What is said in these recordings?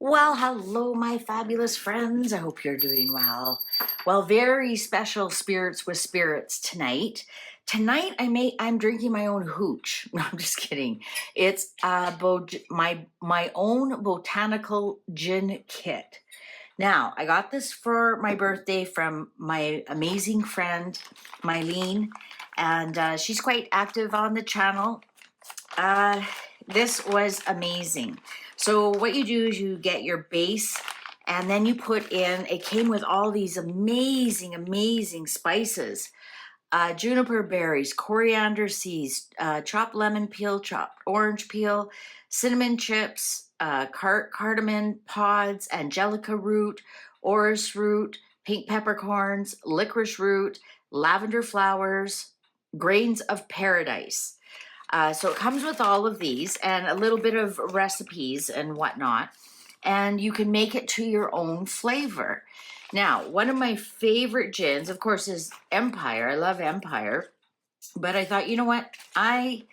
Well, hello, my fabulous friends. I hope you're doing well. Well, very special spirits with spirits tonight. Tonight, I'm drinking my own hooch. No, I'm just kidding. It's my own botanical gin kit. Now, I got this for my birthday from my amazing friend, Mylene, and she's quite active on the channel. This was amazing. So what you do is you get your base and then you put in, it came with all these amazing spices. Juniper berries, coriander seeds, chopped lemon peel, chopped orange peel, cinnamon chips, cardamom pods, angelica root, orris root, pink peppercorns, licorice root, lavender flowers, grains of paradise. So it comes with all of these and a little bit of recipes and whatnot, and you can make it to your own flavor. Now, one of my favorite gins, of course, is Empire. I love Empire, but I thought, you know what? I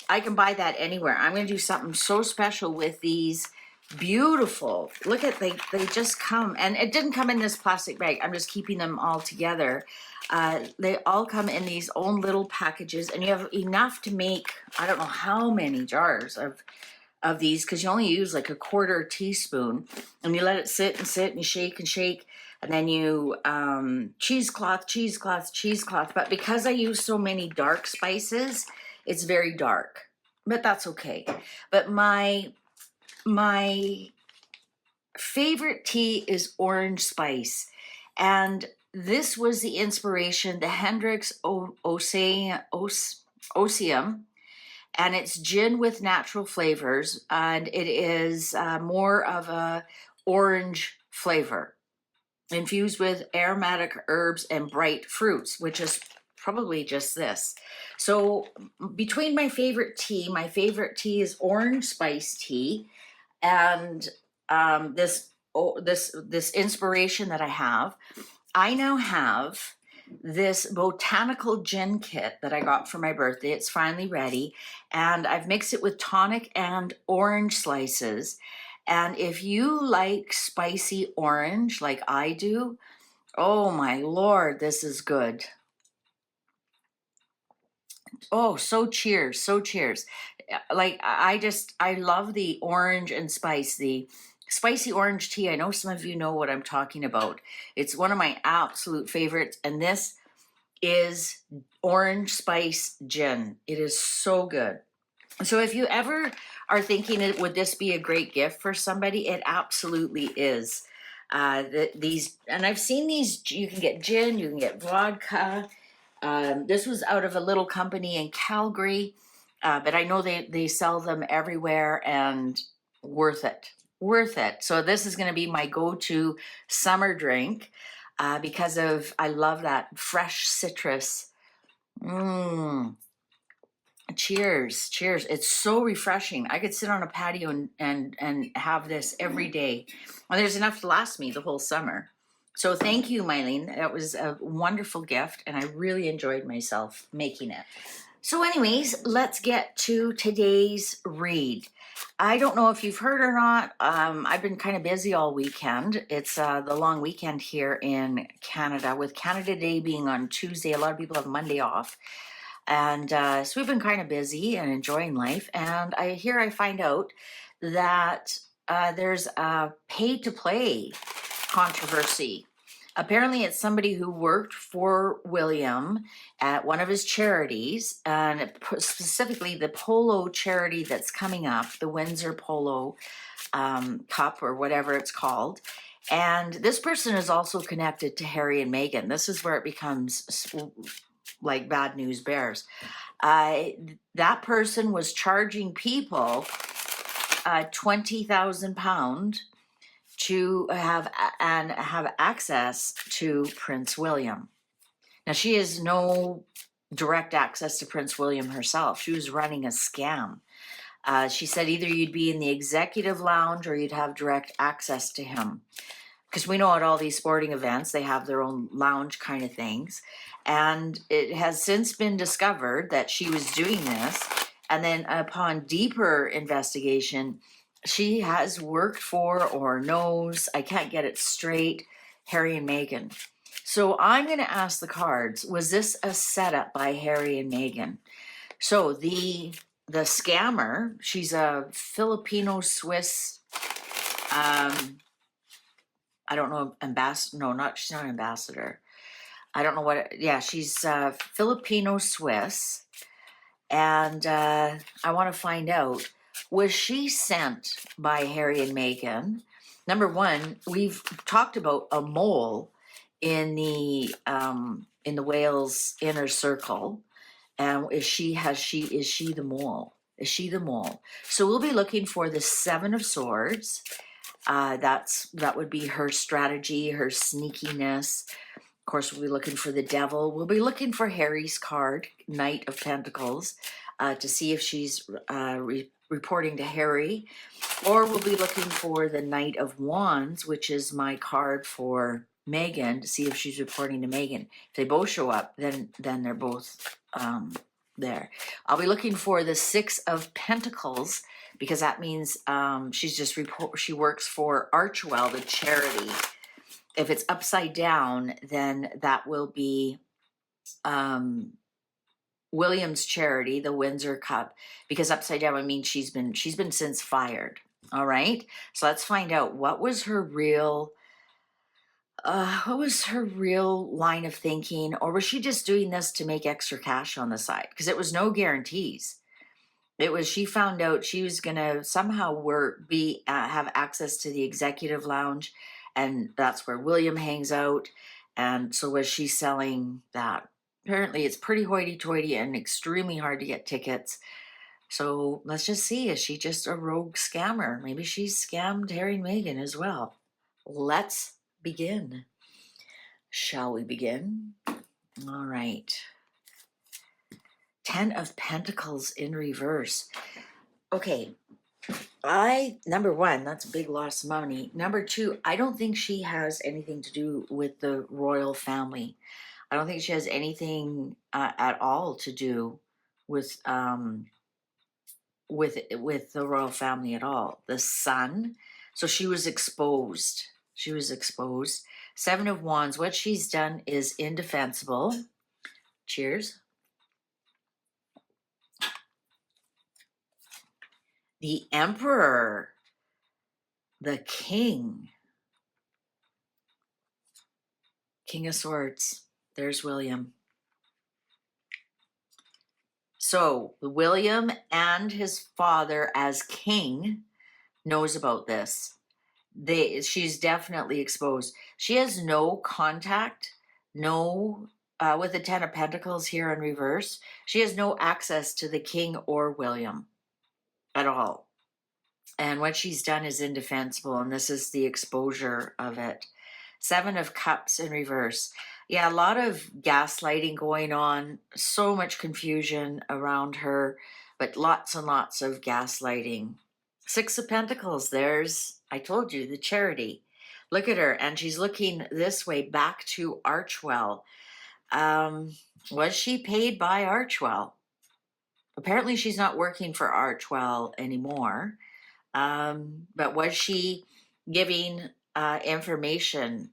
can buy that anywhere. I'm going to do something so special with these beautiful. Look at they just come, and it didn't come in this plastic bag. I'm just keeping them all together. They all come in these own little packages, and you have enough to make I don't know how many jars of these, because you only use like a quarter teaspoon, and you let it sit and you shake and shake, and then you cheesecloth. But because I use so many dark spices, it's very dark, but that's okay. But my favorite tea is orange spice, and this was the inspiration, the Hendrix Oseum, and it's gin with natural flavors, and it is more of a orange flavor, infused with aromatic herbs and bright fruits, which is probably just this. So between my favorite tea is orange spice tea, and this inspiration that I now have this botanical gin kit that I got for my birthday. It's finally ready, and I've mixed it with tonic and orange slices. And if you like spicy orange like I do, oh my Lord, this is good. Oh, so cheers, so cheers. Like I love the orange and spice, the spicy orange tea. I know some of you know what I'm talking about. It's one of my absolute favorites, and this is orange spice gin. It is so good. So if you ever are thinking, would this be a great gift for somebody? It absolutely is. These, and I've seen these, you can get gin, you can get vodka. This was out of a little company in Calgary, but I know they sell them everywhere, and worth it. Worth it. So this is going to be my go-to summer drink because I love that fresh citrus. Cheers, cheers. It's so refreshing. I could sit on a patio and have this every day. Well, there's enough to last me the whole summer. So thank you, Mylene. That was a wonderful gift, and I really enjoyed myself making it. So anyways, let's get to today's read. I don't know if you've heard or not. I've been kind of busy all weekend. It's the long weekend here in Canada, with Canada Day being on Tuesday. A lot of people have Monday off. And so we've been kind of busy and enjoying life. And I find out that there's a pay-to-play controversy. Apparently, it's somebody who worked for William at one of his charities, and specifically the polo charity that's coming up, the Windsor Polo Cup, or whatever it's called. And this person is also connected to Harry and Meghan. This is where it becomes like bad news bears. That person was charging people £20,000 to have access to Prince William. Now, she has no direct access to Prince William herself. She was running a scam. She said either you'd be in the executive lounge or you'd have direct access to him. Because we know at all these sporting events, they have their own lounge kind of things. And it has since been discovered that she was doing this. And then upon deeper investigation, she has worked for or knows, I can't get it straight, Harry and Meghan. So I'm going to ask the cards, was this a setup by Harry and Meghan? So the scammer, she's a Filipino Swiss, I don't know, ambassador, no, not, she's not an ambassador. I don't know what, yeah, she's Filipino Swiss. And I want to find out, was she sent by Harry and Meghan? Number one, we've talked about a mole in the whale's inner circle. And is she the mole? Is she the mole? So we'll be looking for the Seven of Swords. That would be her strategy, her sneakiness. Of course, we'll be looking for the Devil. We'll be looking for Harry's card, Knight of Pentacles, to see if she's reporting to Harry. Or we'll be looking for the Knight of Wands, which is my card for Meghan, to see if she's reporting to Meghan. If they both show up, then they're both there. I'll be looking for the Six of Pentacles, because that means she works for Archwell, the charity. If it's upside down, then that will be William's charity, the Windsor Cup, because upside down, I mean, she's been since fired. All right. So let's find out what was her real line of thinking, or was she just doing this to make extra cash on the side? Because it was no guarantees. It was, she found out she was gonna somehow have access to the executive lounge, and that's where William hangs out. And so was she selling that? Apparently it's pretty hoity-toity and extremely hard to get tickets. So let's just see, is she just a rogue scammer? Maybe she's scammed Harry and Meghan as well. Let's begin. Shall we begin? All right. 10 of Pentacles in reverse. Okay. Number one, that's a big loss of money. Number two, I don't think she has anything to do with the royal family. I don't think she has anything at all to do with the royal family at all. The Sun. So she was exposed. She was exposed. Seven of Wands. What she's done is indefensible. Cheers. The Emperor. The King. King of Swords. There's William. So William and his father as king knows about this. She's definitely exposed. She has no contact, with the 10 of Pentacles here in reverse, she has no access to the king or William at all. And what she's done is indefensible, and this is the exposure of it. Seven of Cups in reverse. Yeah, a lot of gaslighting going on, so much confusion around her, but lots and lots of gaslighting. Six of Pentacles, I told you, the charity. Look at her, and she's looking this way, back to Archwell. Was she paid by Archwell? Apparently she's not working for Archwell anymore. But was she giving information?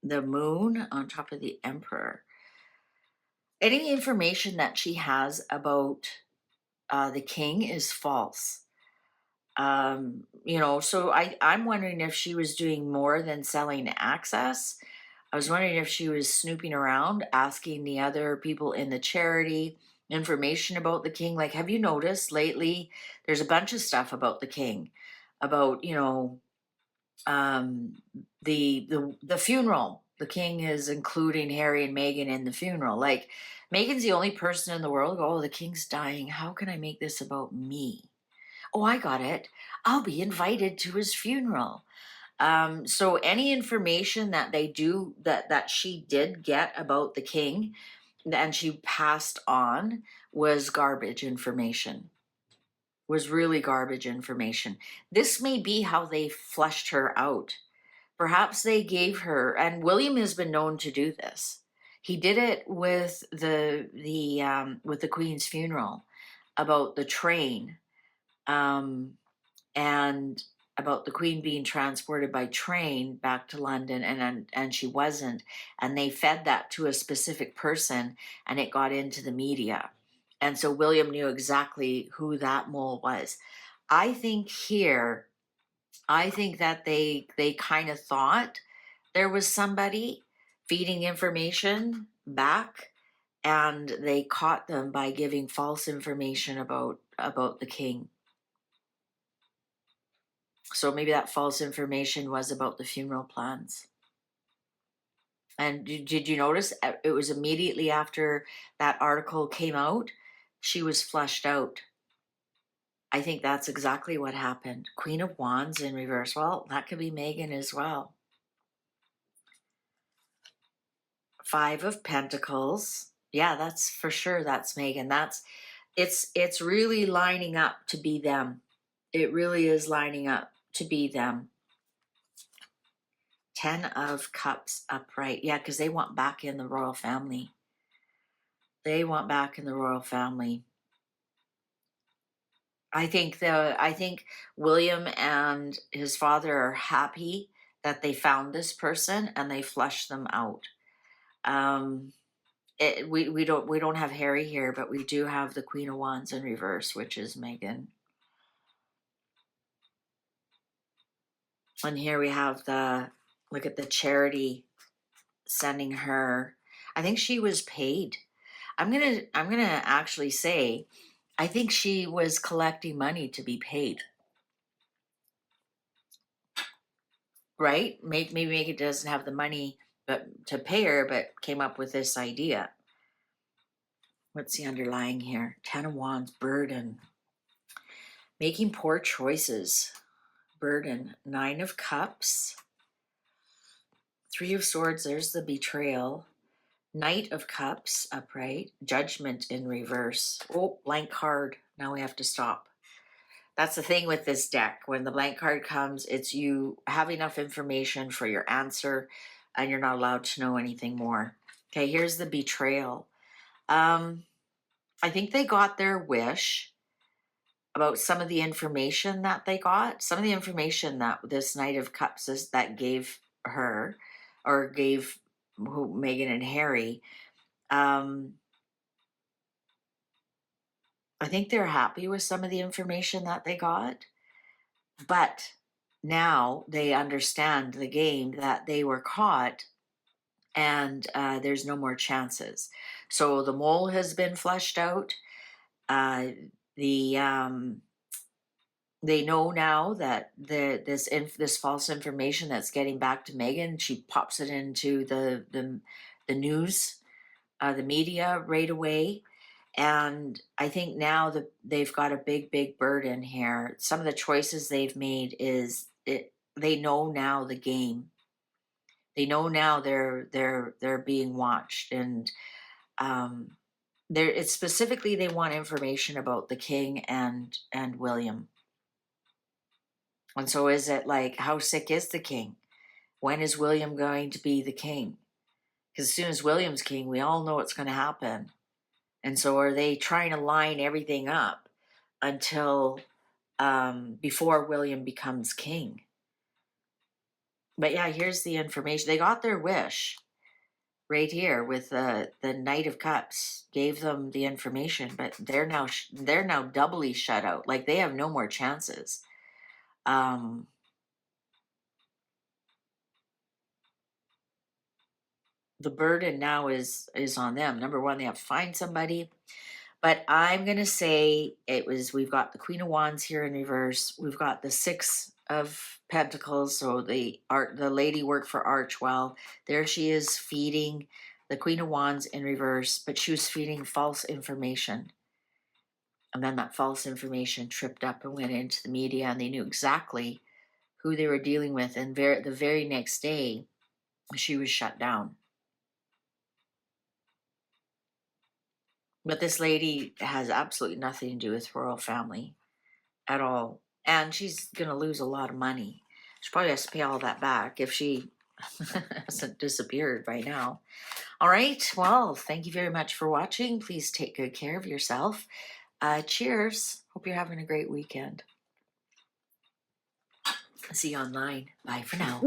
The Moon on top of the Emperor. Any information that she has about the king is false. So I'm wondering if she was doing more than selling access. I was wondering if she was snooping around, asking the other people in the charity information about the king. Like, have you noticed lately there's a bunch of stuff about the king, about, the funeral. The king is including Harry and Meghan in the funeral. Like, Meghan's the only person in the world. Oh, the king's dying. How can I make this about me? Oh, I got it. I'll be invited to his funeral. So any information that that she did get about the king and she passed on was garbage information. Was really garbage information. This may be how they fleshed her out. Perhaps they gave her, and William has been known to do this. He did it with the Queen's funeral, about the train. and about the Queen being transported by train back to London, and she wasn't, and they fed that to a specific person, and it got into the media, and so William knew exactly who that mole was. I think here, I think that they kind of thought there was somebody feeding information back, and they caught them by giving false information about the king. So maybe that false information was about the funeral plans. And did you notice it was immediately after that article came out, she was flushed out. I think that's exactly what happened. Queen of Wands in reverse. Well, that could be Meghan as well. Five of Pentacles. Yeah, that's for sure. That's Meghan. It's really lining up to be them. It really is lining up to be them. 10 of Cups upright. Yeah, because they want back in the royal family. They want back in the royal family. I think William and his father are happy that they found this person and they flushed them out. We don't have Harry here, but we do have the Queen of Wands in reverse, which is Meghan. And here we have look at the charity sending her. I think she was paid. I'm gonna actually say, I think she was collecting money to be paid. Right? Maybe Meghan doesn't have the money but to pay her, but came up with this idea. What's the underlying here? 10 of Wands, burden. Making poor choices. Burden. 9 of Cups. 3 of Swords, there's the betrayal. Knight of Cups, upright. Judgment in reverse. Oh, blank card. Now we have to stop. That's the thing with this deck. When the blank card comes, it's you have enough information for your answer, and you're not allowed to know anything more. Okay, here's the betrayal. I think they got their wish about some of the information that they got. Some of the information that this Knight of Cups that gave her, or gave Meghan and Harry, I think they're happy with some of the information that they got, but now they understand the game that they were caught, and there's no more chances. So the mole has been flushed out. They know now that this false information that's getting back to Meghan, she pops it into the news, the media right away. And I think now that they've got a big burden here. Some of the choices they've made they know now the game. They know now they're being watched, and it's specifically they want information about the king and William. And so is it like, how sick is the king? When is William going to be the king? Because as soon as William's king, we all know what's going to happen. And so are they trying to line everything up until before William becomes king? But yeah, here's the information. They got their wish right here with the Knight of Cups. Gave them the information, but they're now doubly shut out. Like they have no more chances. The burden now is on them. Number one, they have to find somebody. But I'm going to say we've got the Queen of Wands here in reverse. We've got the 6 of Pentacles. So the lady worked for Archwell. There she is feeding the Queen of Wands in reverse, but she was feeding false information. And then that false information tripped up and went into the media, and they knew exactly who they were dealing with. And the very next day, she was shut down. But this lady has absolutely nothing to do with royal family at all. And she's going to lose a lot of money. She probably has to pay all that back if she hasn't disappeared by now. All right. Well, thank you very much for watching. Please take good care of yourself. Cheers. Hope you're having a great weekend. See you online. Bye for now.